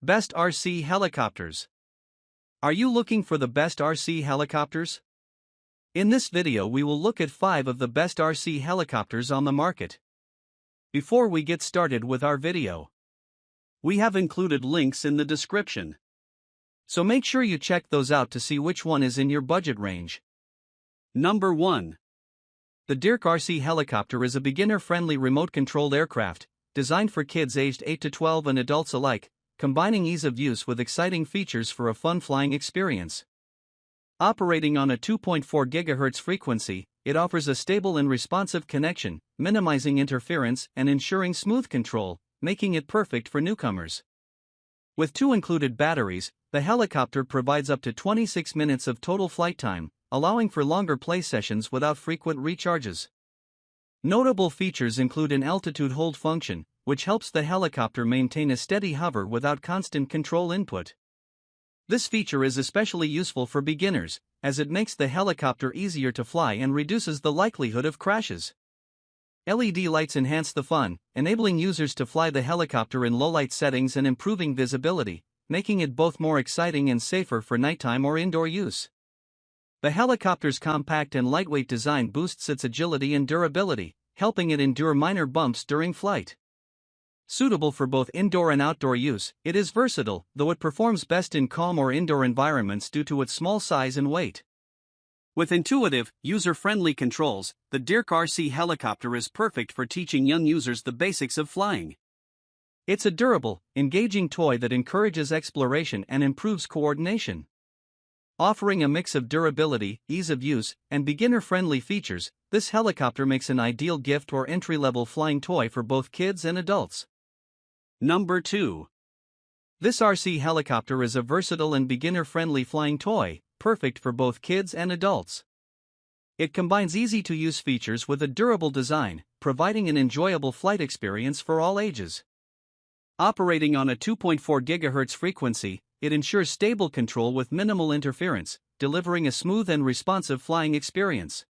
Best RC Helicopters. Are you looking for the best RC helicopters? In this video we will look at 5 of the best RC helicopters on the market. Before we get started with our video, we have included links in the description, so make sure you check those out to see which one is in your budget range. Number 1. The DEERC RC Helicopter is a beginner-friendly remote-controlled aircraft, designed for kids aged 8 to 12 and adults alike, combining ease of use with exciting features for a fun flying experience. Operating on a 2.4 GHz frequency, it offers a stable and responsive connection, minimizing interference and ensuring smooth control, making it perfect for newcomers. With 2 included batteries, the helicopter provides up to 26 minutes of total flight time, allowing for longer play sessions without frequent recharges. Notable features include an altitude hold function, which helps the helicopter maintain a steady hover without constant control input. This feature is especially useful for beginners, as it makes the helicopter easier to fly and reduces the likelihood of crashes. LED lights enhance the fun, enabling users to fly the helicopter in low-light settings and improving visibility, making it both more exciting and safer for nighttime or indoor use. The helicopter's compact and lightweight design boosts its agility and durability, helping it endure minor bumps during flight. Suitable for both indoor and outdoor use, it is versatile, though it performs best in calm or indoor environments due to its small size and weight. With intuitive, user-friendly controls, the DEERC RC Helicopter is perfect for teaching young users the basics of flying. It's a durable, engaging toy that encourages exploration and improves coordination. Offering a mix of durability, ease of use, and beginner-friendly features, this helicopter makes an ideal gift or entry-level flying toy for both kids and adults. Number 2. This RC helicopter is a versatile and beginner-friendly flying toy, perfect for both kids and adults. It combines easy-to-use features with a durable design, providing an enjoyable flight experience for all ages. Operating on a 2.4 GHz frequency, it ensures stable control with minimal interference, delivering a smooth and responsive flying experience.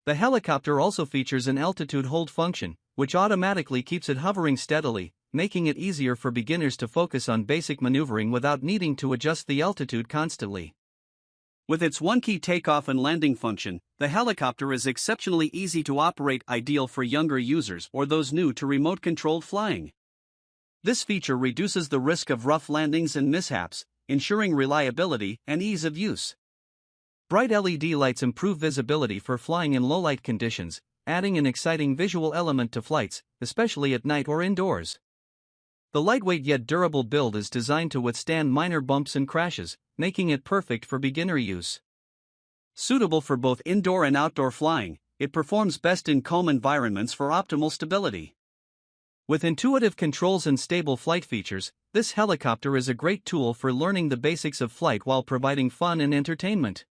The helicopter also features an altitude hold function, which automatically keeps it hovering steadily, making it easier for beginners to focus on basic maneuvering without needing to adjust the altitude constantly. With its one-key takeoff and landing function, the helicopter is exceptionally easy to operate, ideal for younger users or those new to remote-controlled flying. This feature reduces the risk of rough landings and mishaps, ensuring reliability and ease of use. Bright LED lights improve visibility for flying in low-light conditions, adding an exciting visual element to flights, especially at night or indoors. The lightweight yet durable build is designed to withstand minor bumps and crashes, making it perfect for beginner use. Suitable for both indoor and outdoor flying, it performs best in calm environments for optimal stability. With intuitive controls and stable flight features, this helicopter is a great tool for learning the basics of flight while providing fun and entertainment.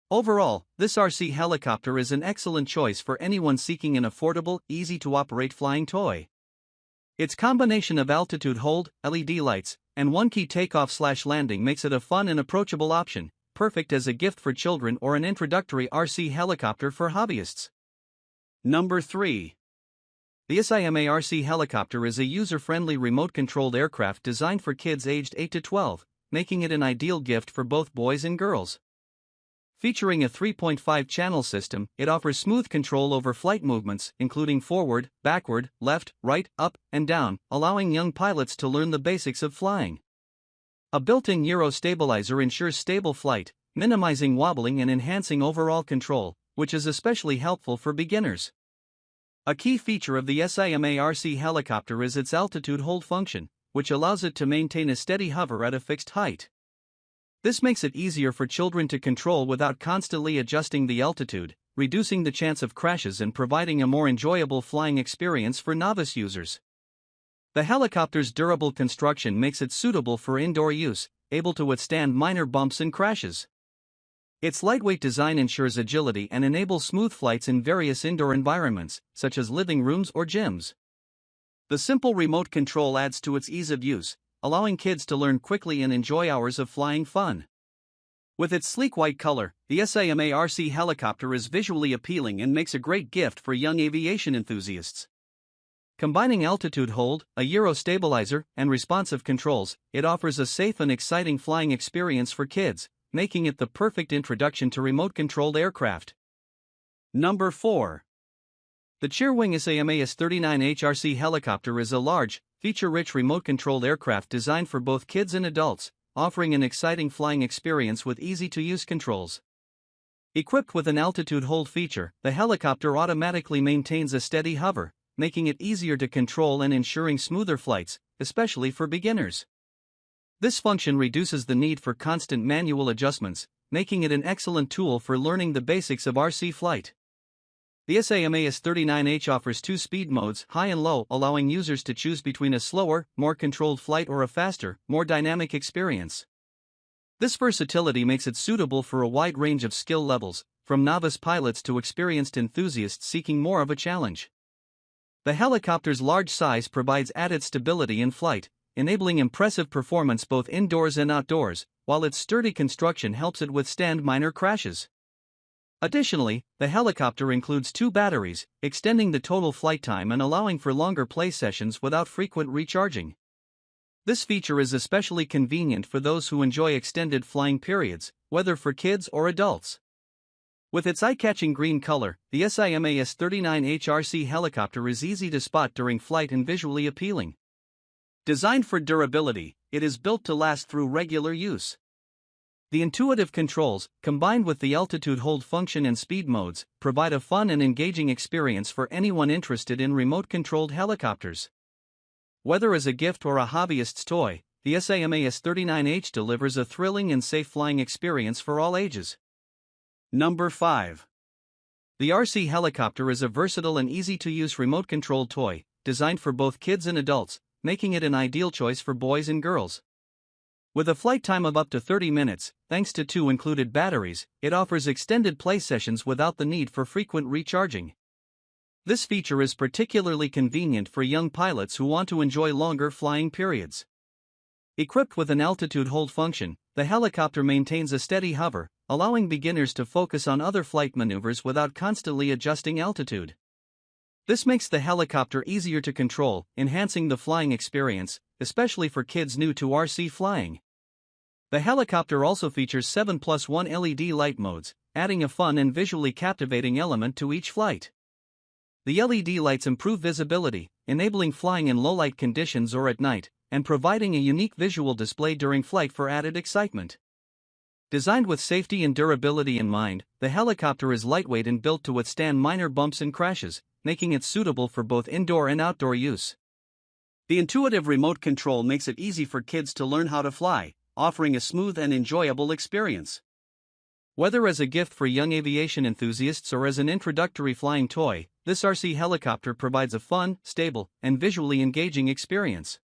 Overall, this RC helicopter is an excellent choice for anyone seeking an affordable, easy-to-operate flying toy. Its combination of altitude hold, LED lights, and one-key takeoff/landing makes it a fun and approachable option, perfect as a gift for children or an introductory RC helicopter for hobbyists. Number 3. The SYMA RC Helicopter is a user-friendly remote-controlled aircraft designed for kids aged 8 to 12, making it an ideal gift for both boys and girls. Featuring a 3.5-channel system, it offers smooth control over flight movements, including forward, backward, left, right, up, and down, allowing young pilots to learn the basics of flying. A built-in gyro stabilizer ensures stable flight, minimizing wobbling and enhancing overall control, which is especially helpful for beginners. A key feature of the SYMA RC Helicopter is its altitude hold function, which allows it to maintain a steady hover at a fixed height. This makes it easier for children to control without constantly adjusting the altitude, reducing the chance of crashes and providing a more enjoyable flying experience for novice users. The helicopter's durable construction makes it suitable for indoor use, able to withstand minor bumps and crashes. Its lightweight design ensures agility and enables smooth flights in various indoor environments, such as living rooms or gyms. The simple remote control adds to its ease of use, allowing kids to learn quickly and enjoy hours of flying fun. With its sleek white color, the SYMA RC Helicopter is visually appealing and makes a great gift for young aviation enthusiasts. Combining altitude hold, a gyro stabilizer, and responsive controls, it offers a safe and exciting flying experience for kids, making it the perfect introduction to remote-controlled aircraft. Number 4. The Cheerwing SYMA RC RC Helicopter is a large, feature-rich remote-controlled aircraft designed for both kids and adults, offering an exciting flying experience with easy-to-use controls. Equipped with an altitude hold feature, the helicopter automatically maintains a steady hover, making it easier to control and ensuring smoother flights, especially for beginners. This function reduces the need for constant manual adjustments, making it an excellent tool for learning the basics of RC flight. The SYMA RC offers two speed modes, high and low, allowing users to choose between a slower, more controlled flight or a faster, more dynamic experience. This versatility makes it suitable for a wide range of skill levels, from novice pilots to experienced enthusiasts seeking more of a challenge. The helicopter's large size provides added stability in flight, enabling impressive performance both indoors and outdoors, while its sturdy construction helps it withstand minor crashes. Additionally, the helicopter includes 2 batteries, extending the total flight time and allowing for longer play sessions without frequent recharging. This feature is especially convenient for those who enjoy extended flying periods, whether for kids or adults. With its eye-catching green color, the SYMA RC Helicopter is easy to spot during flight and visually appealing. Designed for durability, it is built to last through regular use. The intuitive controls, combined with the altitude hold function and speed modes, provide a fun and engaging experience for anyone interested in remote-controlled helicopters. Whether as a gift or a hobbyist's toy, the SYMA RC delivers a thrilling and safe flying experience for all ages. Number 5. The RC Helicopter is a versatile and easy-to-use remote-controlled toy, designed for both kids and adults, making it an ideal choice for boys and girls. With a flight time of up to 30 minutes, thanks to 2 included batteries, it offers extended play sessions without the need for frequent recharging. This feature is particularly convenient for young pilots who want to enjoy longer flying periods. Equipped with an altitude hold function, the helicopter maintains a steady hover, allowing beginners to focus on other flight maneuvers without constantly adjusting altitude. This makes the helicopter easier to control, enhancing the flying experience, especially for kids new to RC flying. The helicopter also features 7+1 LED light modes, adding a fun and visually captivating element to each flight. The LED lights improve visibility, enabling flying in low-light conditions or at night, and providing a unique visual display during flight for added excitement. Designed with safety and durability in mind, the helicopter is lightweight and built to withstand minor bumps and crashes, making it suitable for both indoor and outdoor use. The intuitive remote control makes it easy for kids to learn how to fly, offering a smooth and enjoyable experience. Whether as a gift for young aviation enthusiasts or as an introductory flying toy, this RC helicopter provides a fun, stable, and visually engaging experience.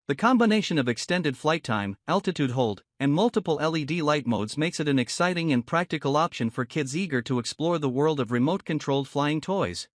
The combination of extended flight time, altitude hold, and multiple LED light modes makes it an exciting and practical option for kids eager to explore the world of remote-controlled flying toys.